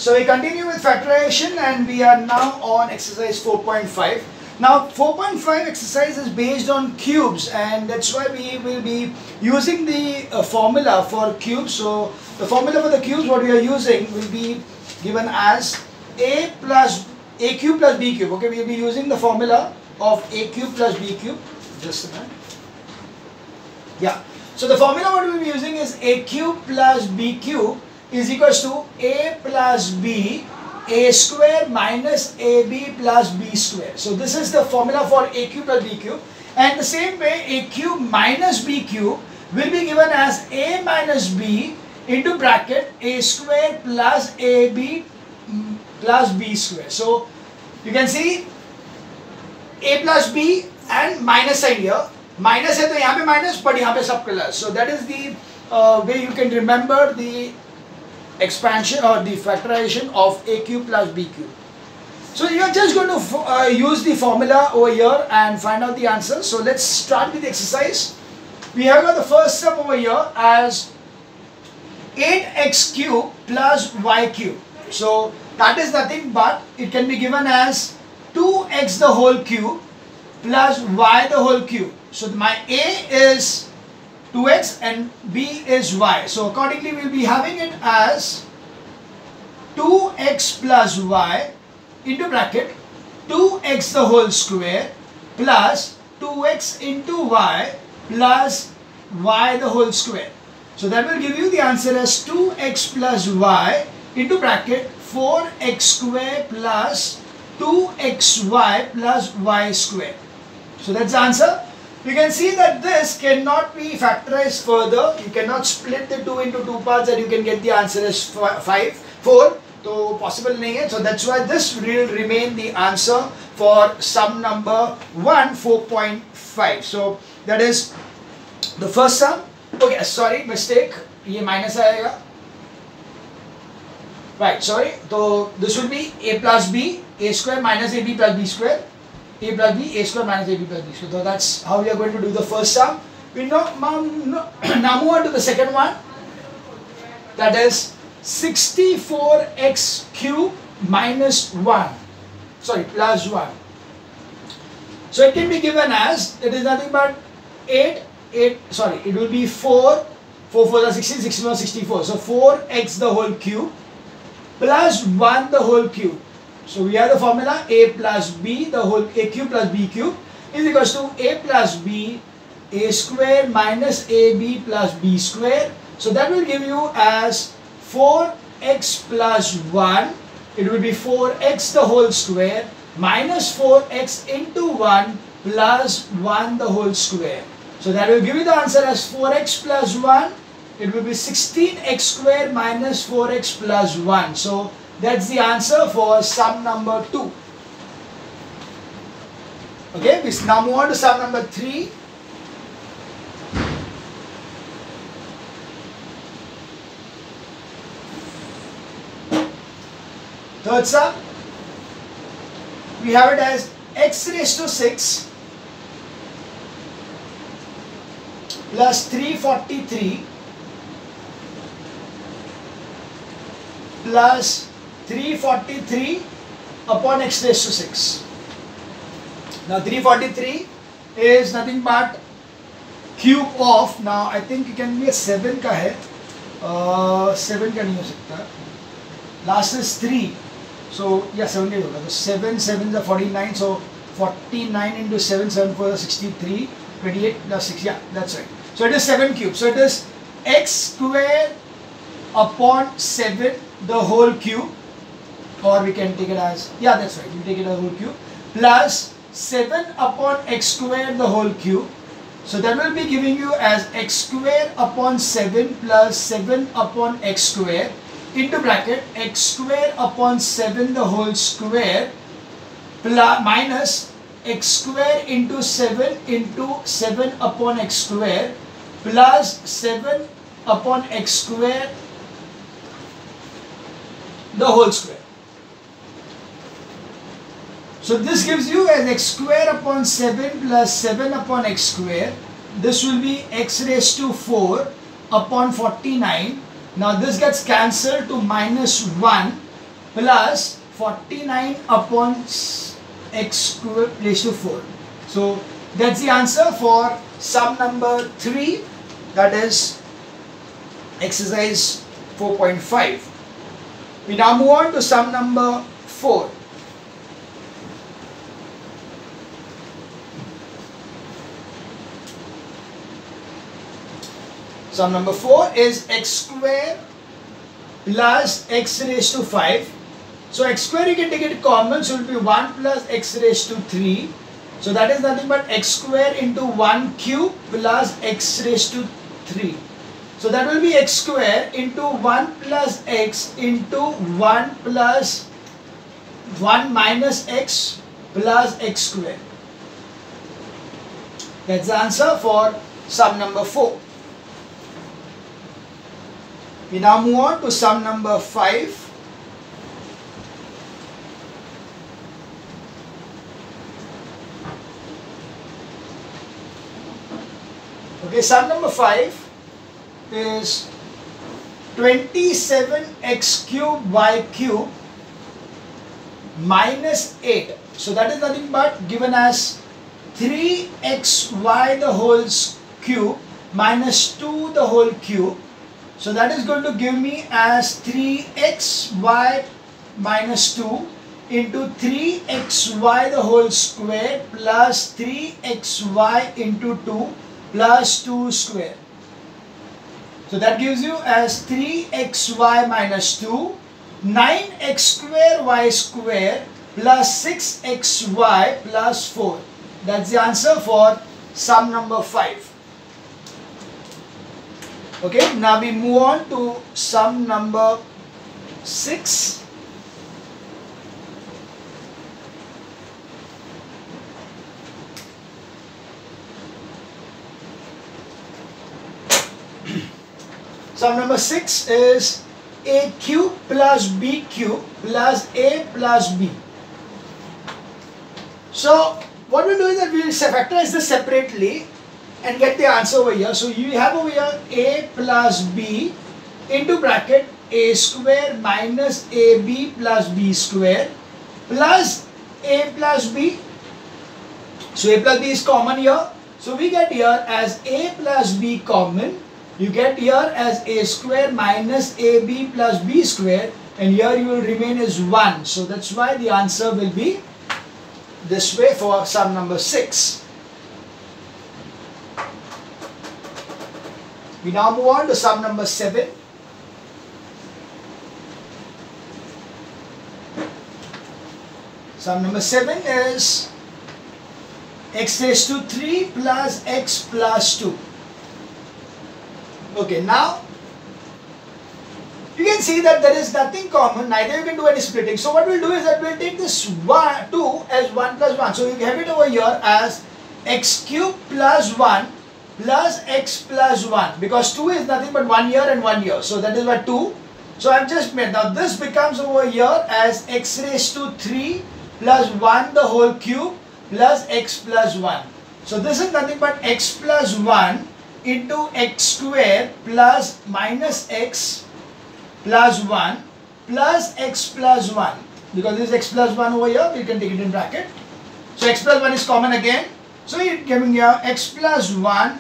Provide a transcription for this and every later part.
So we continue with factorization and we are now on exercise 4.5. Now 4.5 exercise is based on cubes and that's why we will be using the formula for cubes. So the formula for the cubes what we are using will be given as a cube plus b cube. Okay, we will be using the formula of a cube plus b cube. Just a minute. Yeah. So the formula what we will be using is a cube plus b cube is equals to a plus b, a square minus ab plus b square. So this is the formula for a cube plus b cube. And the same way a cube minus b cube will be given as a minus b into bracket a square plus ab plus b square. So you can see a plus b and minus sign here. Minus है तो यहाँ पे minus, but यहाँ पे सब plus. So that is the way you can remember the expansion or the factorization of a cube plus b cube. So you are just going to use the formula over here and find out the answer. So let's start with the exercise. We have got the first sum over here as 8x cube plus y cube. So that is nothing but it can be given as 2x the whole cube plus y the whole cube. So my a is 2x and b is y. So accordingly we will be having it as 2x plus y into bracket 2x the whole square plus 2x into y plus y the whole square. So that will give you the answer as 2x plus y into bracket 4x square plus 2xy plus y square. So that's the answer. You can see that this cannot be factorized further. You cannot split the 2 into 2 parts and you can get the answer as 4. So possible nahi hai. So that's why this will remain the answer for sum number 1, 4.5. So that is the first sum. Okay, sorry, mistake. Ye minus aayega. Right, sorry. So this will be a plus b, a square minus ab plus b square. A plus b, a square minus ab plus b square. So that's how we are going to do the first sum. We now move on to the second one. That is 64x cube minus 1. Sorry, plus 1. So it can be given as, it is nothing but it will be 4 4 are 16, 61, 64. So 4x the whole cube plus 1 the whole cube. So we have the formula a plus b the whole a cube plus b cube is equals to a plus b a square minus ab plus b square. So that will give you as 4x plus 1. It will be 4x the whole square minus 4x into 1 plus 1 the whole square. So that will give you the answer as 4x plus 1. It will be 16x square minus 4x plus 1. So that's the answer for sum number 2. Okay, we now move on to sum number 3. Third sum, we have it as x raised to 6 plus 343 plus 343 upon x raised to 6. Now 343 is nothing but cube of, now I think it can be a 7 ka hai, 7 ka nahi ho sakta, last is 3, so yeah 7 ka hi hoga, so 7 7s are 49, so 49 into 7 7 4 63, 28 plus 6, yeah that's right. So it is 7 cube, so it is x square upon 7 the whole cube, or we can take it as, yeah that's right, we take it as whole cube, plus 7 upon x square the whole cube. So that will be giving you as x square upon 7 plus 7 upon x square into bracket x square upon 7 the whole square plus minus x square into 7 upon x square plus 7 upon x square the whole square. So this gives you as x square upon 7 plus 7 upon x square. This will be x raised to 4 upon 49. Now this gets cancelled to minus 1 plus 49 upon x square raised to 4. So that's the answer for sum number 3, that is exercise 4.5. We now move on to sum number 4. Sum number 4 is x square plus x raised to 5. So x square you can take it common, so it will be 1 plus x raised to 3. So that is nothing but x square into 1 cube plus x raised to 3. So that will be x square into 1 plus x into 1 plus 1 minus x plus x square. That's the answer for sum number 4. We now move on to sum number 5. Okay, sum number 5 is 27x cube y cube minus 8. So that is nothing but given as 3xy the whole cube minus 2 the whole cube. So that is going to give me as 3xy minus 2 into 3xy the whole square plus 3xy into 2 plus 2 square. So that gives you as 3xy minus 2, 9x square y square plus 6xy plus 4. That's the answer for sum number 5. Okay, now we move on to sum number 6. Sum number 6 is a cube plus b cube plus a plus b. So what we'll do is that we'll factorize this separately and get the answer over here. So you have over here a plus b into bracket a square minus ab plus b square plus a plus b. So a plus b is common here. So we get here as a plus b common. You get here as a square minus ab plus b square, and here you will remain as 1. So that's why the answer will be this way for sum number 6. We now move on to sum number 7. Sum number 7 is x raised to 3 plus x plus 2. Okay, now you can see that there is nothing common, neither you can do any splitting. So what we'll do is that we'll take this 2 as 1 plus 1. So you have it over here as x cube plus 1 plus x plus 1, because 2 is nothing but 1 here and 1 here. So that is what 2. So I've just made. Now this becomes over here as x raised to 3 plus 1 the whole cube plus x plus 1. So this is nothing but x plus 1 into x square plus minus x plus 1 plus x plus 1. Because this is x plus 1 over here, we can take it in bracket. So x plus 1 is common again. So you're giving here x plus 1,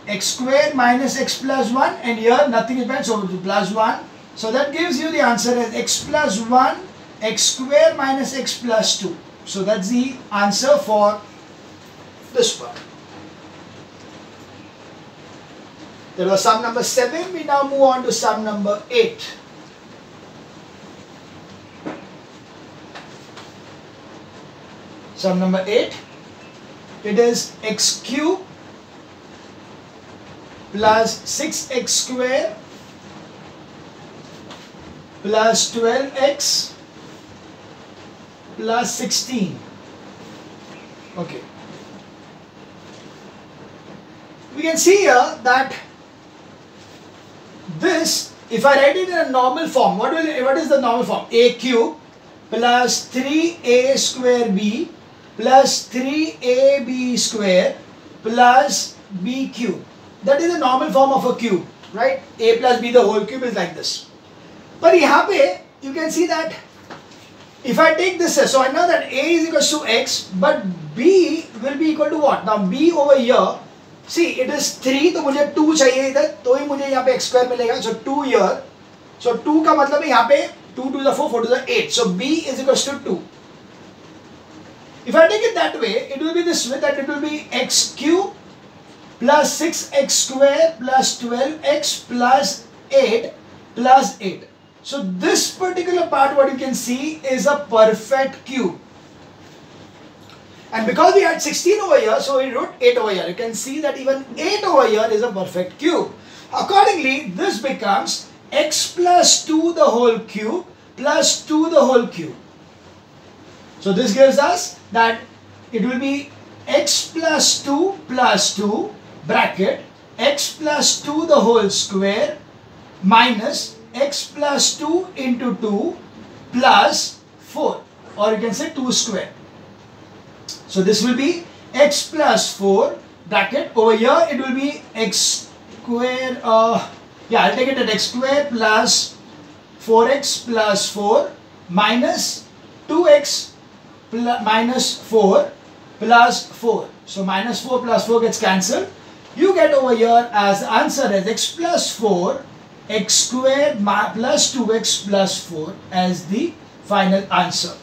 x square minus x plus 1, and here nothing is bad, so plus 1. So that gives you the answer as x plus 1, x square minus x plus 2. So that's the answer for this one. That was sum number 7. We now move on to sum number 8. Sum number 8. It is x cube plus 6x square plus 12x plus 16. Okay. We can see here that this, if I write it in a normal form, what is the normal form? A cube plus 3a square b plus 3ab square plus b cube. That is the normal form of a cube, right? A plus b the whole cube is like this. But here you can see that If I take this, so I know that A is equal to X, but B will be equal to what? Now B over here, see it is 3, तो मुझे 2 चाहिए इधर, तो ही मुझे यहाँ पे x square मिलेगा, so 2 here, so 2 का मतलब है यहाँ पे 2 to the 4, 4 to the 8, so B is equal to 2. If I take it that way, it will be this way, that it will be x cube plus 6x square plus 12x plus 8 plus 8. So this particular part, what you can see, is a perfect cube. And because we had 16 over here, so we wrote 8 over here. You can see that even 8 over here is a perfect cube. Accordingly, this becomes x plus 2 the whole cube plus 2 the whole cube. So this gives us that it will be x plus 2 bracket x plus 2 the whole square minus x plus 2 into 2 plus 4, or you can say 2 square. So this will be x plus 4 bracket, over here it will be x square, I'll take it at x square plus 4x plus 4 minus 2x minus 4 plus 4. So minus 4 plus 4 gets cancelled. You get over here as the answer as x plus 4 x square plus 2x plus 4 as the final answer.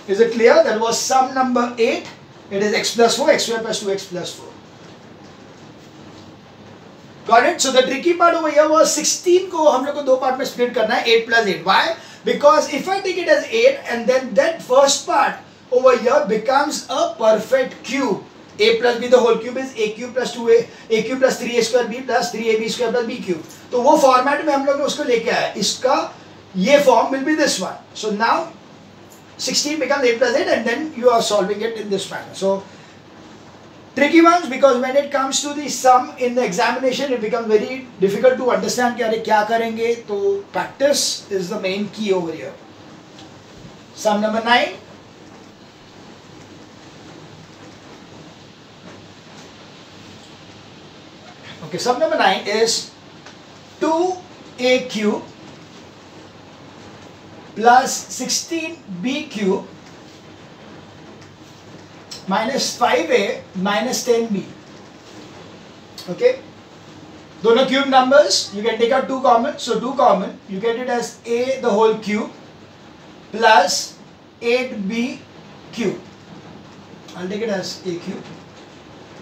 Is it clear? That was sum number 8. It is x plus 4, x square plus 2x plus 4. Got it? So the tricky part over here was 16 को हम लोग को दो part में split करना है, 8 plus 8. Why? Because if I take it as 8 and then that first part over here becomes a perfect cube. A plus b the whole cube is a cube plus 2a, a cube plus 3a square b plus 3ab square plus b cube. तो वो format में हम लोग ने उसको लेके आया. इसका ये form will be this one. So now 16 becomes 8 plus 8 and then you are solving it in this manner. So tricky ones, because when it comes to the sum in the examination it becomes very difficult to understand कि अरे क्या करेंगे. तो practice is the main key over here. Sum number 9. Okay, sum number 9 is 2a cube plus 16b cube minus 5a minus 10b. Okay, दोनों cube numbers, you can take out 2 common, so 2 common, you get it as a the whole cube plus 8b cube. I'll take it as a cube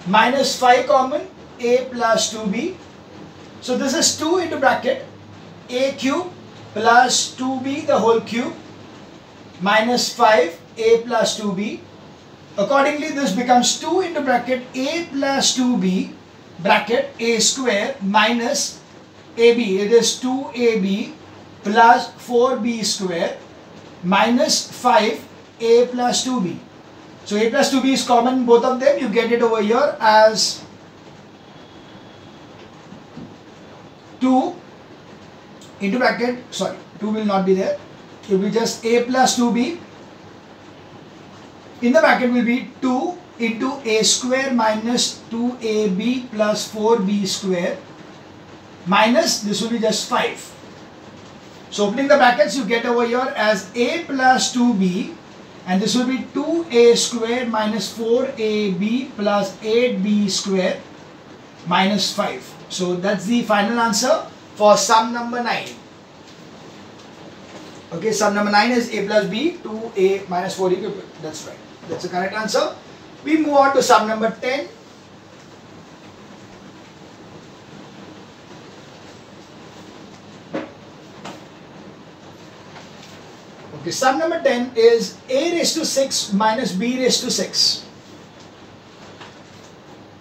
minus 5 common, a plus 2b. So this is 2 into bracket a cube plus 2b the whole cube minus 5 a plus 2b. Accordingly this becomes 2 into bracket a plus 2b bracket a square minus ab. It is 2ab plus 4b square minus 5a plus 2b. So a plus 2b is common both of them. You get it over here as 2 into bracket, 2 will not be there, it will be just a plus 2b, in the bracket will be 2 into a square minus 2ab plus 4b square minus, this will be just 5. So opening the brackets you get over here as a plus 2b, and this will be 2a square minus 4ab plus 8b square minus 5. So that's the final answer for sum number 9. Okay, sum number 9 is a plus b, 2a minus 4ab. That's right. That's the correct answer. We move on to sum number 10. Okay, sum number 10 is a raised to 6 minus b raised to 6.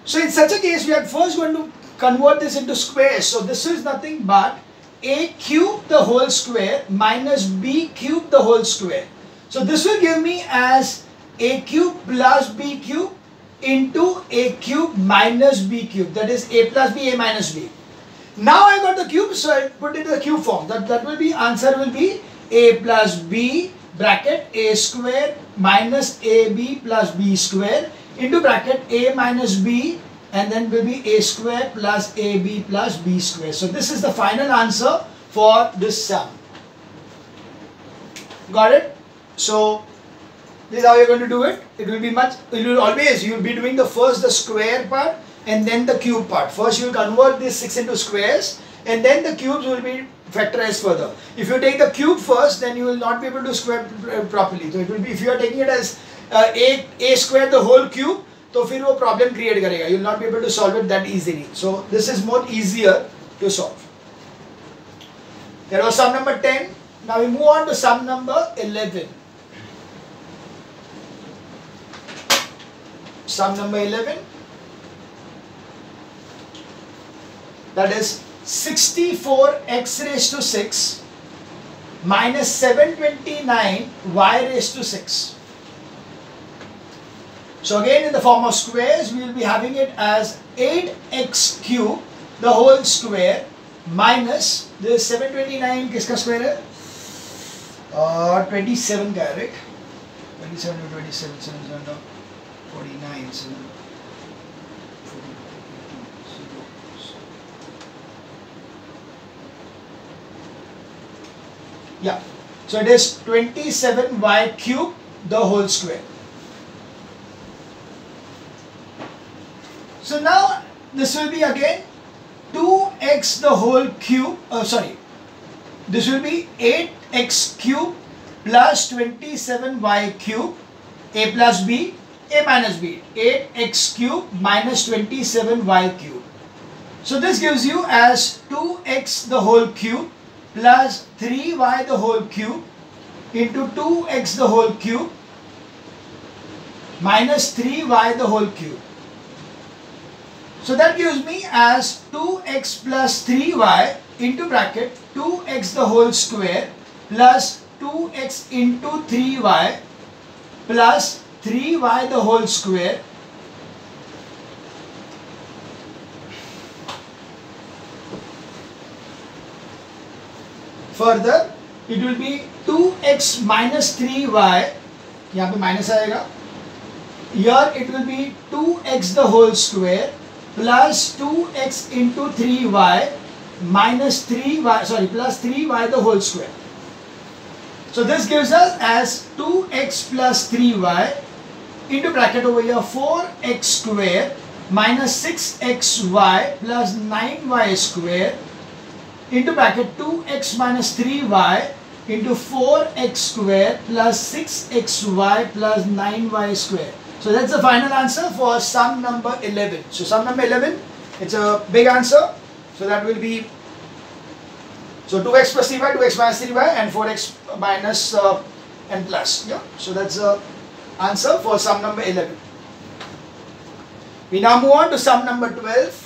So in such a case, we are first going to convert this into squares. So this is nothing but a cube the whole square minus b cube the whole square. So this will give me as a cube plus b cube into a cube minus b cube. That is a plus b, a minus b. Now I got the cube, so I put it in the cube form. That will be, answer will be a plus b bracket a square minus ab plus b square into bracket a minus b, and then will be a square plus ab plus b square. So this is the final answer for this sum. Got it? So this is how you're going to do it. It will always, you'll be doing the square part and then the cube part. First you will convert this 6 into squares and then the cubes will be factorized further. If you take the cube first, then you will not be able to square properly. So it will be, if you are taking it as a square the whole cube, तो फिर वो problem create करेगा. You will not be able to solve it that easily. So this is more easier to solve. There was sum number 10. Now we move on to sum number 11. Sum number 11, that is 64x raised to 6 minus 729y raised to 6. So again in the form of squares, we will be having it as 8x cube the whole square minus this 729 किसका square है? 27 का, right? 27 to 27, 7 49, 7, 40, yeah, so it is 27y cube the whole square. So now this will be again 2x the whole cube, this will be 8x cube plus 27y cube, a plus b, a minus b, 8x cube minus 27y cube. So this gives you as 2x the whole cube plus 3y the whole cube into 2x the whole cube minus 3y the whole cube. So that gives me as 2x plus 3y into bracket 2x the whole square plus 2x into 3y plus 3y the whole square further it will be 2x minus 3y, यहाँ पे minus आएगा, here it will be 2x the whole square plus 2x into 3y minus 3y, plus 3y the whole square. So this gives us as 2x plus 3y into bracket over here 4x square minus 6xy plus 9y square into bracket 2x minus 3y into 4x square plus 6xy plus 9y square. So that's the final answer for sum number 11. So sum number 11, it's a big answer. So that will be, so 2x plus 3y, 2x minus 3y and 4x minus and plus. Yeah. So that's the answer for sum number 11. We now move on to sum number 12.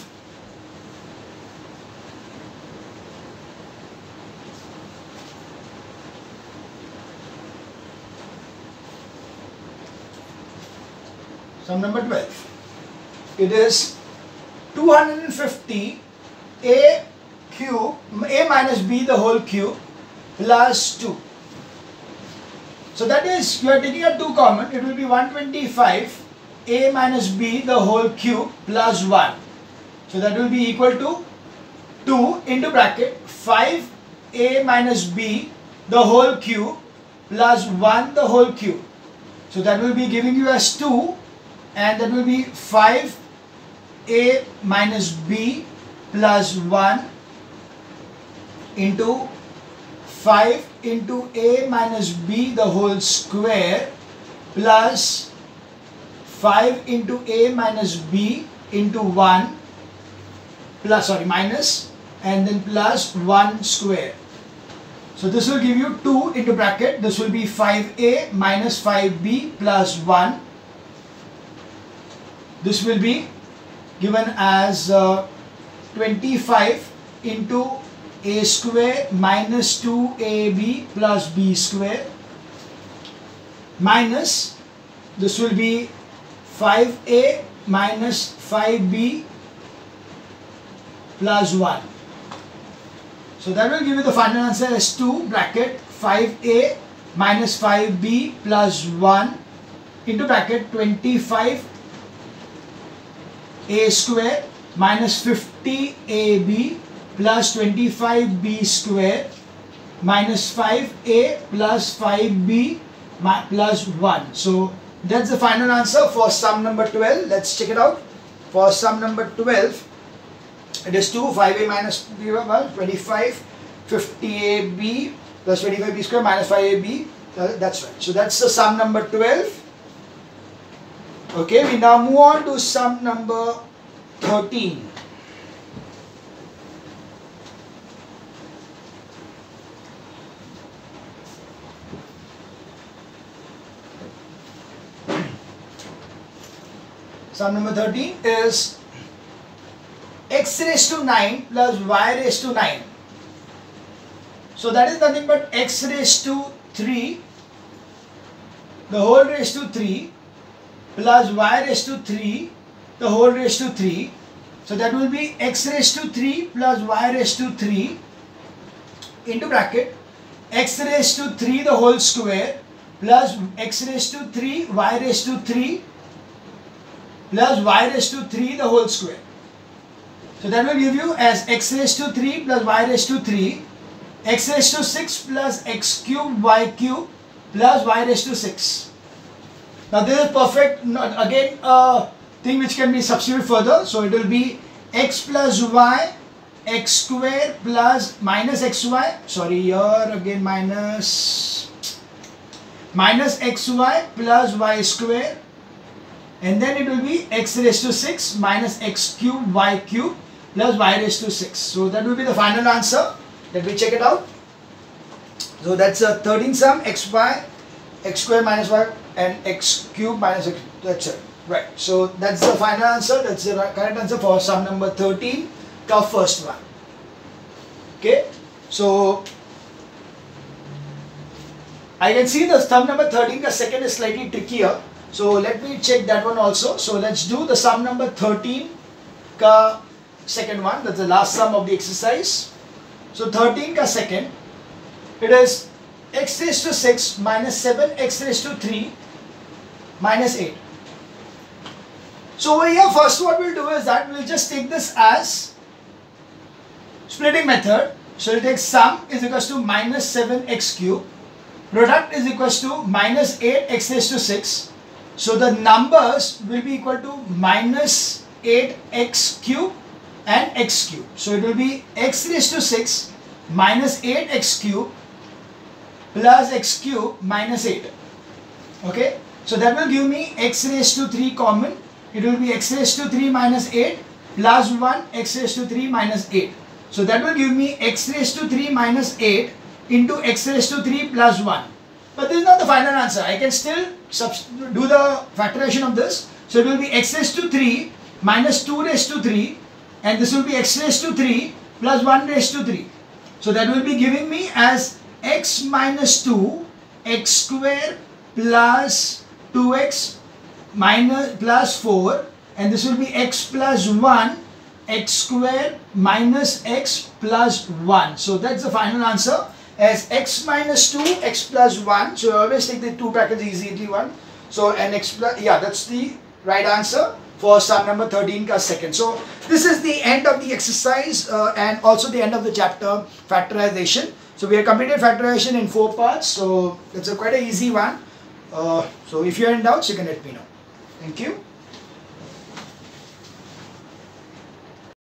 Sum number 12. It is 250 a cube, a minus b the whole cube plus 2. So that is, you are taking a 2 common, it will be 125 a minus b the whole cube plus 1. So that will be equal to 2 into bracket 5 a minus b the whole cube plus 1 the whole cube. So that will be giving you as 2, and that will be 5 a minus b plus 1 into 5 into a minus b the whole square plus 5 into a minus b into 1 plus, minus, and then plus 1 square. So this will give you 2 into bracket, this will be 5a minus 5b plus 1. This will be given as 25 into a square minus 2ab plus b square minus, this will be 5a minus 5b plus 1. So that will give you the final answer as 2 bracket 5a minus 5b plus 1 into bracket 25 a square minus 50ab plus 25b square minus 5a plus 5b plus 1. So that's the final answer for sum number 12. Let's check it out. For sum number 12, it is 2, 5a minus b, 25, 50ab plus 25b square minus 5ab. That's right. So that's the sum number 12. Okay, we now move on to sum number 13. Sum number 13 is x raised to 9 plus y raised to 9. So that is nothing but x raised to 3, the whole raised to 3, plus y raised to 3, the whole raised to 3. So that will be x raised to 3 plus y raised to 3 into bracket x raised to 3 the whole square plus x raised to 3 y raised to 3 plus y raised to 3 the whole square. So that will give you as x raised to 3 plus y raised to 3, x raised to 6 plus x cube y cube plus y raised to 6. Now this is perfect. Again a thing which can be substituted further. So it will be x plus y x square plus minus xy. Sorry, here again minus xy plus y square. And then it will be x raised to 6 minus x cube y cube plus y raised to 6. So that will be the final answer. Let me check it out. So that's a 13 sum, xy, x square minus y and x cube minus x. That's it. Right. So that's the final answer. That's the correct answer for sum number 13, the first one. Okay. So I can see the sum number 13, the second is slightly trickier. So let me check that one also. So let's do the sum number 13 ka second one. That's the last sum of the exercise. So 13 ka second, it is x raised to 6 minus 7x raised to 3 minus 8. So over here first what we'll do is that we'll just take this as splitting method. So we'll take sum is equals to minus 7x cube, product is equals to minus 8x raised to 6. So the numbers will be equal to minus 8x cube and x cube. So it will be x raised to 6 minus 8x cube plus x cube minus 8. Okay. So that will give me x raised to 3 common. It will be x raised to 3 minus 8 plus 1 x raised to 3 minus 8. So that will give me x raised to 3 minus 8 into x raised to 3 plus 1. But this is not the final answer. I can still do the factorization of this. So it will be x raised to 3 minus 2 raised to 3 and this will be x raised to 3 plus 1 raised to 3. So that will be giving me as x minus 2 x square plus 2x minus plus 4 and this will be x plus 1 x square minus x plus 1. So that's the final answer as x minus 2 x plus 1. So I always take the two brackets easily one. So and x plus, yeah, that's the right answer for sum number 13 ka second. So this is the end of the exercise and also the end of the chapter factorization. So we have completed factorization in 4 parts. So it's a quite an easy one. So if you are in doubts, you can let me know. Thank you.